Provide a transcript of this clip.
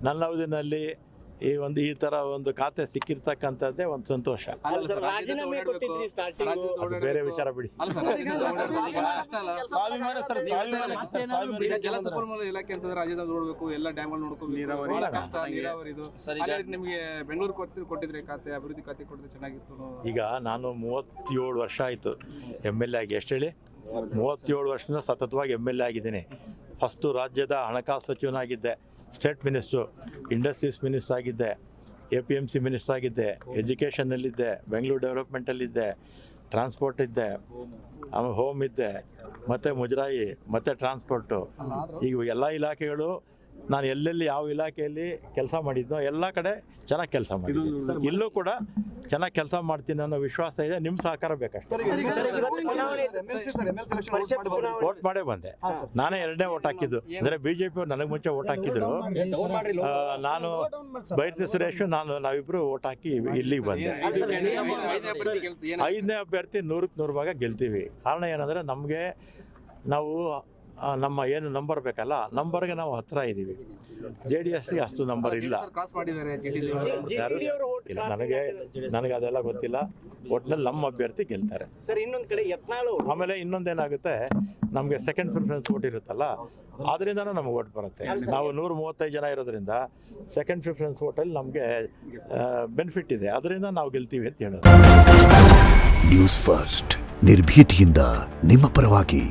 ನನ್ನ ಅವಧಿನಲ್ಲಿ ಈ ತರ ಒಂದು ಖಾತೆ ಸಿಕ್ಕಿರ್ತಕ್ಕಂಥದ್ದೇ ಒಂದು ಸಂತೋಷ. ಅದು ಬೇರೆ ವಿಚಾರ ಬಿಡಿ. ಜಲಸಂಪನ್ಮೂಲ ಇಲಾಖೆ ಅಂತಂದ್ರೆ ರಾಜ್ಯದಾಗ ನೋಡ್ಬೇಕು, ಎಲ್ಲ ಡ್ಯಾಮ್ ನೋಡ್ಬೇಕು, ನೀರಾವರಿ ನಿಮಗೆ ಬೆಂಗಳೂರು ಕೊಟ್ಟಿದ್ರೆ ಖಾತೆ, ಅಭಿವೃದ್ಧಿ ಖಾತೆ ಕೊಟ್ಟಿದ್ರೆ ಚೆನ್ನಾಗಿತ್ತು. ಈಗ ನಾನು 37 ವರ್ಷ ಆಯ್ತು MLA ಆಗಿ. ಎಷ್ಟು ಹೇಳಿ? 37 ವರ್ಷದಿಂದ ಸತತವಾಗಿ MLA ಆಗಿದ್ದೀನಿ. ಫಸ್ಟು ರಾಜ್ಯದ ಹಣಕಾಸು ಸಚಿವನಾಗಿದ್ದೆ, ಸ್ಟೇಟ್ ಮಿನಿಸ್ಟ್ರು, ಇಂಡಸ್ಟ್ರೀಸ್ ಮಿನಿಸ್ಟರ್ ಆಗಿದ್ದೆ, APMC ಮಿನಿಸ್ಟರ್ ಆಗಿದ್ದೆ, ಎಜುಕೇಷನ್ನಲ್ಲಿದ್ದೆ, ಬೆಂಗಳೂರು ಡೆವಲಪ್ಮೆಂಟಲ್ಲಿದ್ದೆ, ಟ್ರಾನ್ಸ್ಪೋರ್ಟ್ ಇದ್ದೆ, ಆಮೇಲೆ ಹೋಮ್ ಇದ್ದೆ, ಮತ್ತು ಮುಜರಾಯಿ, ಮತ್ತು ಟ್ರಾನ್ಸ್ಪೋರ್ಟು. ಈಗ ಎಲ್ಲ ಇಲಾಖೆಗಳು ನಾನು ಎಲ್ಲೆಲ್ಲಿ ಯಾವ ಇಲಾಖೆಯಲ್ಲಿ ಕೆಲಸ ಮಾಡಿದ್ನೋ ಎಲ್ಲ ಕಡೆ ಚೆನ್ನಾಗಿ ಕೆಲಸ ಮಾಡಿದ್ದೀನಿ. ಇಲ್ಲೂ ಕೂಡ ಚೆನ್ನಾಗಿ ಕೆಲಸ ಮಾಡ್ತೀನಿ ಅನ್ನೋ ವಿಶ್ವಾಸ ಇದೆ. ನಿಮ್ಮ ಸಹಕಾರ ಬೇಕಷ್ಟೇ. ವೋಟ್ ಮಾಡೇ ಬಂದೆ. ನಾನೇ 2ನೇ ವೋಟ್ ಹಾಕಿದ್ದು. ಅಂದರೆ BJP ಅವ್ರು ನನಗೆ ಮುಂಚೆ ವೋಟ್ ಹಾಕಿದ್ರು. ನಾನು ಬೈರ್ತಿ ಸುರೇಶ್ ನಾವಿಬ್ಬರು ವೋಟ್ ಹಾಕಿ ಇಲ್ಲಿಗೆ ಬಂದೆ. 5ನೇ ಅಭ್ಯರ್ಥಿ 100ಕ್ಕೆ 100 ಭಾಗ ಗೆಲ್ತೀವಿ. ಕಾರಣ ಏನಂದರೆ ನಾವು ನಮ್ಮ ಏನು ನಂಬರ್ ಬೇಕಲ್ಲ, ನಂಬರ್ಗೆ ನಾವು ಹತ್ತಿರ ಇದ್ದೀವಿ. JDSಗೆ ಅಷ್ಟು ನಂಬರ್ ಇಲ್ಲ. ಇಲ್ಲ, ನನಗೆ ಅದೆಲ್ಲ ಗೊತ್ತಿಲ್ಲ. ಒಟ್ಟಿನಲ್ಲಿ ನಮ್ಮ ಅಭ್ಯರ್ಥಿ ಗೆಲ್ತಾರೆ. ಆಮೇಲೆ ಇನ್ನೊಂದೇನಾಗುತ್ತೆ, ನಮಗೆ ಸೆಕೆಂಡ್ ಪ್ರಿಫರೆನ್ಸ್ ವೋಟ್ ಇರುತ್ತಲ್ಲ, ಅದರಿಂದನೂ ನಮಗೆ ವೋಟ್ ಬರುತ್ತೆ. ನಾವು 135 ಜನ ಇರೋದ್ರಿಂದ ಸೆಕೆಂಡ್ ಪ್ರಿಫರೆನ್ಸ್ ವೋಟಲ್ಲಿ ನಮಗೆ ಬೆನಿಫಿಟ್ ಇದೆ. ಅದರಿಂದ ನಾವು ಗೆಲ್ತೀವಿ ಅಂತ ಹೇಳೋದು. ನ್ಯೂಸ್ ಫಸ್ಟ್, ನಿರ್ಭೀತಿಯಿಂದ ನಿಮ್ಮ ಪರವಾಗಿ.